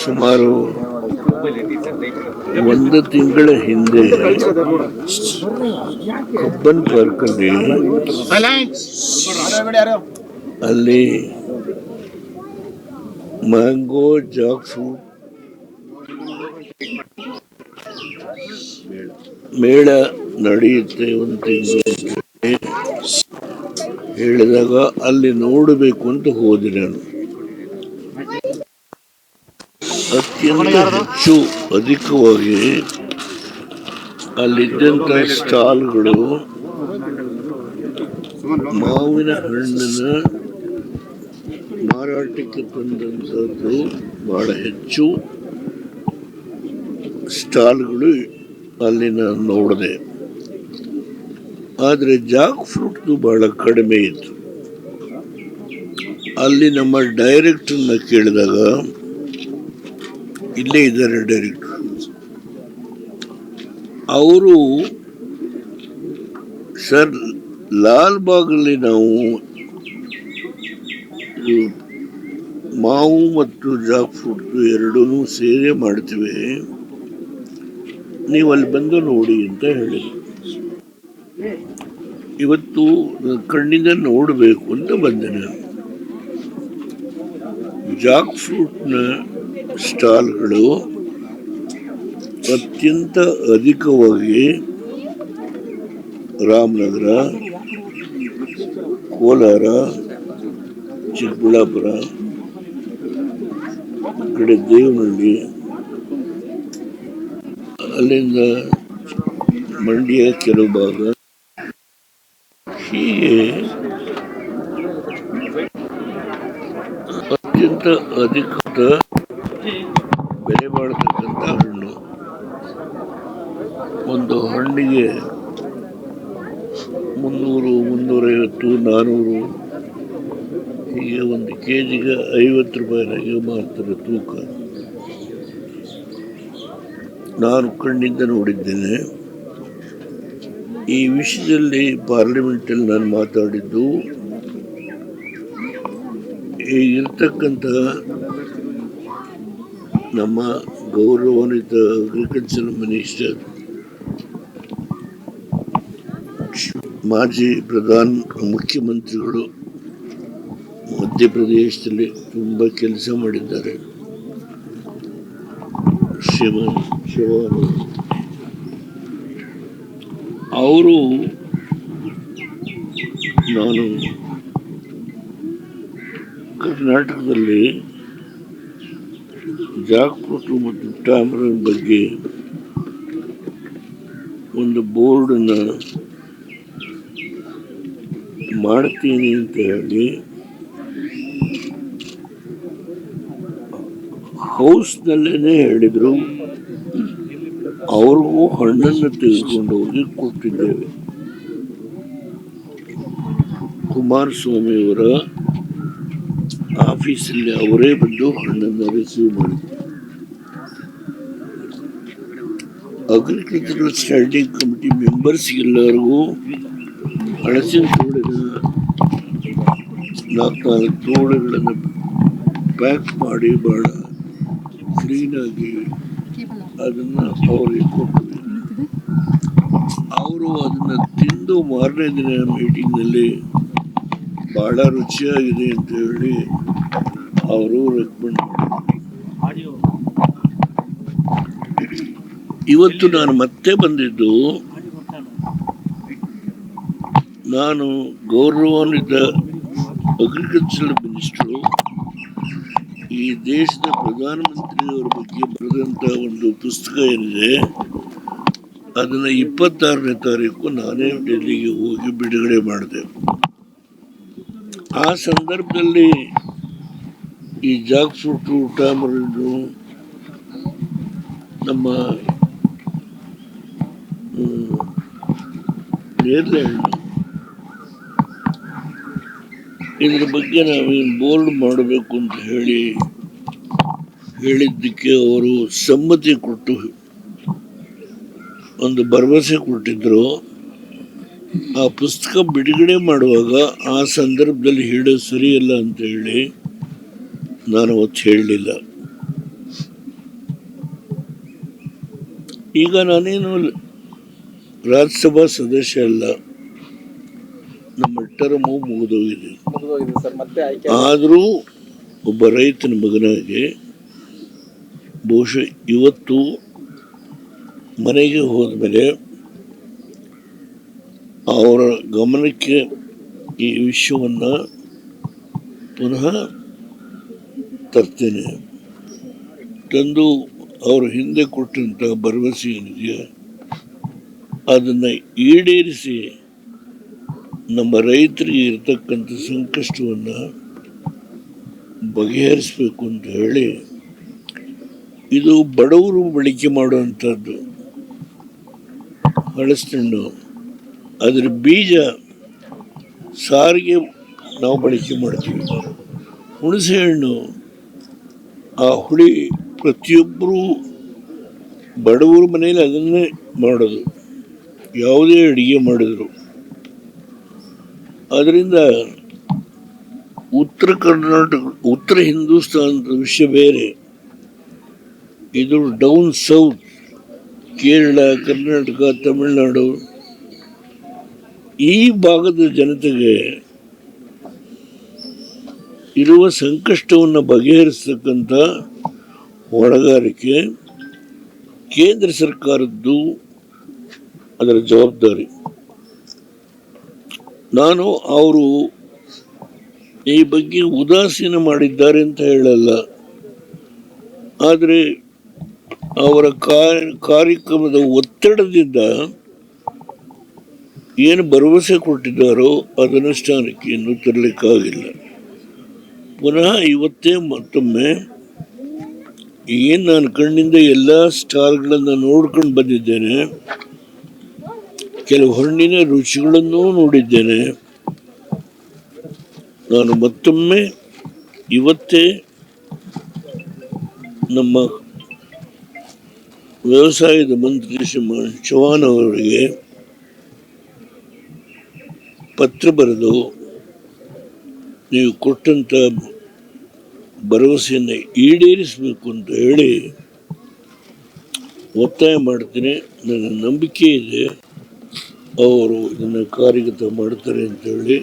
ಸುಮಾರು ಒಂದು ತಿಂಗಳ ಹಿಂದೆ ಕಬ್ಬನ್ ಪಾರ್ಕಲ್ಲಿ ಅಲ್ಲಿ ಮ್ಯಾಂಗೋ ಜಾಕ್ ಫ್ರೂಟ್ ಮೇಳ ನಡೆಯುತ್ತೆ ಒಂದು ತಿಂಗಳು ಹೇಳಿದಾಗ ಅಲ್ಲಿ ನೋಡಬೇಕು ಅಂತ ಹೋದೆ ನಾನು. ಅತ್ಯಂತ ಹೆಚ್ಚು ಅಧಿಕವಾಗಿ ಅಲ್ಲಿದ್ದಂಥ ಸ್ಟಾಲ್ಗಳು ಮಾವಿನ ಹಣ್ಣಿನ ಮಾರಾಟಕ್ಕೆ ತಂದಂಥದ್ದು ಬಹಳ ಹೆಚ್ಚು ಸ್ಟಾಲ್ಗಳು ಅಲ್ಲಿ ನಾನು ನೋಡಿದೆ. ಆದರೆ ಜಾಕ್ ಫ್ರೂಟ್ದು ಬಹಳ ಕಡಿಮೆ ಇತ್ತು. ಅಲ್ಲಿ ನಮ್ಮ ಡೈರೆಕ್ಟರ್ನ ಕೇಳಿದಾಗ, ಇಲ್ಲೇ ಇದ್ದಾರೆ ಡೈರೆಕ್ಟರ್, ಅವರು ಸರ್ ಲಾಲ್ ಬಾಗಲ್ಲಿ ನಾವು ಮಾವು ಮತ್ತು ಜಾಕ್ ಫ್ರೂಟ್ ಎರಡೂ ಸೇರೆ ಮಾಡ್ತೀವಿ, ನೀವು ಅಲ್ಲಿ ಬಂದು ನೋಡಿ ಅಂತ ಹೇಳಿದ್ರು. ಇವತ್ತು ಕಣ್ಣಿಂದ ನೋಡಬೇಕು ಅಂತ ಬಂದೆ ನಾನು. ಜಾಕ್ ಫ್ರೂಟ್ನ ಸ್ಟಾಲ್ಗಳು ಅತ್ಯಂತ ಅಧಿಕವಾಗಿ ರಾಮನಗರ, ಕೋಲಾರ, ಚಿಕ್ಕಬಳ್ಳಾಪುರ ಕಡೆ, ದೇವನಹಳ್ಳಿ, ಅಲ್ಲಿಂದ ಮಂಡ್ಯ ಕೆಲವು ಭಾಗ, ಹೀಗೆ ಅತ್ಯಂತ ಅಧಿಕೃತ ಬೆಲೆ ಮಾಡತಕ್ಕಂಥ ಹಣ್ಣು. ಒಂದು ಹಣ್ಣಿಗೆ 300, 350, 400, ಹೀಗೆ ಒಂದು ಕೆಜಿಗೆ 50 ರೂಪಾಯಿನಾಗೆ ಮಾರ್ತಾರೆ ತೂಕ. ನಾನು ಕಣ್ಣಿಂದ ನೋಡಿದ್ದೇನೆ. ಈ ವಿಷಯದಲ್ಲಿ ಪಾರ್ಲಿಮೆಂಟಲ್ಲಿ ನಾನು ಮಾತಾಡಿದ್ದು, ಇರ್ತಕ್ಕಂಥ ನಮ್ಮ ಗೌರವಾನ್ವಿತ ಅಗ್ರಿಕಲ್ಚರ್ ಮಿನಿಸ್ಟರ್, ಮಾಜಿ ಮುಖ್ಯಮಂತ್ರಿಗಳು ಮಧ್ಯಪ್ರದೇಶದಲ್ಲಿ ತುಂಬ ಕೆಲಸ ಮಾಡಿದ್ದಾರೆ, ಶಿವಾನಂದ್ ಅವರು. ನಾನು ಕರ್ನಾಟಕದಲ್ಲಿ ಜಾಕ್ ಫ್ರೂಟ್ ಮತ್ತು ಟ್ಯಾಮರಿನ್ ಬಗ್ಗೆ ಒಂದು ಬೋರ್ಡನ್ನು ಮಾಡ್ತೀನಿ ಅಂತ ಹೇಳಿ ಹೌಸ್ನಲ್ಲೇ ಹೇಳಿದರು. ಅವ್ರಿಗೂ ಹಣ್ಣನ್ನು ತೆಗೆದುಕೊಂಡು ಹೋಗಿ ಕೊಟ್ಟಿದ್ದೇವೆ. ಕುಮಾರಸ್ವಾಮಿಯವರ ಆಫೀಸಲ್ಲಿ ಅವರೇ ಬಂದು ಹಣ್ಣನ್ನು ರಿಸೀವ್ ಮಾಡಿದ್ರು. ಅಗ್ರಿಕಲ್ಚರಲ್ ಸ್ಟ್ಯಾಂಡಿಂಗ್ ಕಮಿಟಿ ಮೆಂಬರ್ಸ್ಗೆಲ್ಲರಿಗೂ ಹಲಸಿನ ತೋಳಿನ 4 ತೋಳುಗಳನ್ನು ಪ್ಯಾಕ್ ಮಾಡಿ ಬಹಳ ಕ್ಲೀನಾಗಿ ಅದನ್ನು ಅವರಿಗೆ ಕೊಟ್ಟರು. ಅವರು ಅದನ್ನು ತಿಂದು ಮಾರನೇ ದಿನ ಮೀಟಿಂಗ್ನಲ್ಲಿ ಬಹಳ ರುಚಿಯಾಗಿದೆ ಅಂತ ಹೇಳಿ ಅವರು ರೆಕಮೆಂಡ್ ಮಾಡಿದರು. ಇವತ್ತು ನಾನು ಮತ್ತೆ ಬಂದಿದ್ದು, ನಾನು ಗೌರವಾನ್ವಿತ ಅಗ್ರಿಕಲ್ಚರ್ ಮಿನಿಸ್ಟರು ಈ ದೇಶದ ಪ್ರಧಾನಮಂತ್ರಿಯವರ ಬಗ್ಗೆ ಬರೆದಂಥ ಒಂದು ಪುಸ್ತಕ ಏನಿದೆ, ಅದನ್ನು 26ನೇ ತಾರೀಕು ನಾನೇ ಡೆಲ್ಲಿಗೆ ಹೋಗಿ ಬಿಡುಗಡೆ ಮಾಡಿದೆ. ಆ ಸಂದರ್ಭದಲ್ಲಿ ಈ ಜಾಕ್ ಫ್ರೂಟು, ಟ್ಯಾಮರಿನ್ನು, ನಮ್ಮ ನೇರಳೆ ಹಣ್ಣು, ಇದ್ರ ಬಗ್ಗೆ ನಾವೇನು ಬೋರ್ಡ್ ಮಾಡಬೇಕು ಅಂತ ಹೇಳಿದ್ದಕ್ಕೆ ಅವರು ಸಮ್ಮತಿ ಕೊಟ್ಟು ಒಂದು ಭರವಸೆ ಕೊಟ್ಟಿದ್ರು. ಆ ಪುಸ್ತಕ ಬಿಡುಗಡೆ ಮಾಡುವಾಗ ಆ ಸಂದರ್ಭದಲ್ಲಿ ಹೇಳೋದು ಸರಿಯಲ್ಲ ಅಂತ ಹೇಳಿ ನಾನು ಅವತ್ತು ಹೇಳಲಿಲ್ಲ. ಈಗ ನಾನೇನು ರಾಜ್ಯಸಭಾ ಸದಸ್ಯ ಅಲ್ಲ, ನಮ್ಮ ಟರ್ಮು ಮುಗಿದೋಗಿದೆ. ಆದರೂ ಒಬ್ಬ ರೈತನ ಮಗನಾಗಿ ಬಹುಶಃ ಇವತ್ತು ಮನೆಗೆ ಹೋದ್ಮೇಲೆ ಅವರ ಗಮನಕ್ಕೆ ಈ ವಿಷಯವನ್ನು ಪುನಃ ತರ್ತೇನೆ. ತಂದು ಅವರು ಹಿಂದೆ ಕೊಟ್ಟಂಥ ಭರವಸೆ ಏನಿದೆಯೋ ಅದನ್ನು ಈಡೇರಿಸಿ ನಮ್ಮ ರೈತರಿಗೆ ಇರತಕ್ಕಂಥ ಸಂಕಷ್ಟವನ್ನು ಬಗೆಹರಿಸಬೇಕು ಅಂತ ಹೇಳಿ, ಇದು ಬಡವರು ಬಳಕೆ ಮಾಡುವಂಥದ್ದು ಹಲಸಿನಣ್ಣು. ಅದರ ಬೀಜ ಸಾರಿಗೆ ನಾವು ಬಳಕೆ ಮಾಡ್ತೀವಿ. ಹುಣಸೆ ಹಣ್ಣು ಆ ಹುಳಿ ಪ್ರತಿಯೊಬ್ಬರೂ ಬಡವರ ಮನೆಯಲ್ಲಿ ಅದನ್ನೇ ಮಾಡೋದು, ಯಾವುದೇ ಅಡುಗೆ ಮಾಡಿದ್ರು. ಅದರಿಂದ ಉತ್ತರ ಕರ್ನಾಟಕ, ಉತ್ತರ ಹಿಂದೂಸ್ತಾನದ ವಿಷಯ ಬೇರೆ, ಇದು ಡೌನ್ ಸೌತ್ ಕೇರಳ, ಕರ್ನಾಟಕ, ತಮಿಳುನಾಡು ಈ ಭಾಗದ ಜನತೆಗೆ ಇರುವ ಸಂಕಷ್ಟವನ್ನು ಬಗೆಹರಿಸತಕ್ಕಂಥ ಹೊಣೆಗಾರಿಕೆ ಕೇಂದ್ರ ಸರ್ಕಾರದ್ದು, ಅದರ ಜವಾಬ್ದಾರಿ. ನಾನು ಅವರು ಈ ಬಗ್ಗೆ ಉದಾಸೀನ ಮಾಡಿದ್ದಾರೆ ಅಂತ ಹೇಳಲ್ಲ, ಆದರೆ ಅವರ ಕಾರ್ಯಕ್ರಮದ ಒತ್ತಡದಿಂದ ಏನು ಭರವಸೆ ಕೊಟ್ಟಿದ್ದಾರೋ ಅದನುಷ್ಠಾನಕ್ಕೆ ಇನ್ನೂ ತರಲಿಕ್ಕಾಗಿಲ್ಲ. ಪುನಃ ಇವತ್ತೇ ಮತ್ತೊಮ್ಮೆ ಏನು ನಾನು ಕಣ್ಣಿಂದ ಎಲ್ಲ ಸ್ಟಾರ್ಗಳನ್ನು ನೋಡ್ಕೊಂಡು ಬಂದಿದ್ದೇನೆ, ಕೆಲವು ಹಣ್ಣಿನ ರುಚಿಗಳನ್ನು ನೋಡಿದ್ದೇನೆ. ನಾನು ಮತ್ತೊಮ್ಮೆ ಇವತ್ತೇ ನಮ್ಮ ವ್ಯವಸಾಯದ ಮಂತ್ರಿ ಶ್ರೀಮಾನ್ ಚೌಹಾಣ್ ಅವರಿಗೆ ಪತ್ರ ಬರೆದು ನೀವು ಕೊಟ್ಟಂಥ ಭರವಸೆಯನ್ನು ಈಡೇರಿಸಬೇಕು ಅಂತ ಹೇಳಿ ಒತ್ತಾಯ ಮಾಡ್ತೀನಿ. ನನ್ನ ನಂಬಿಕೆ ಇದೆ ಅವರು ಇದನ್ನು ಕಾರ್ಯಗತ ಮಾಡ್ತಾರೆ ಅಂತ ಹೇಳಿ.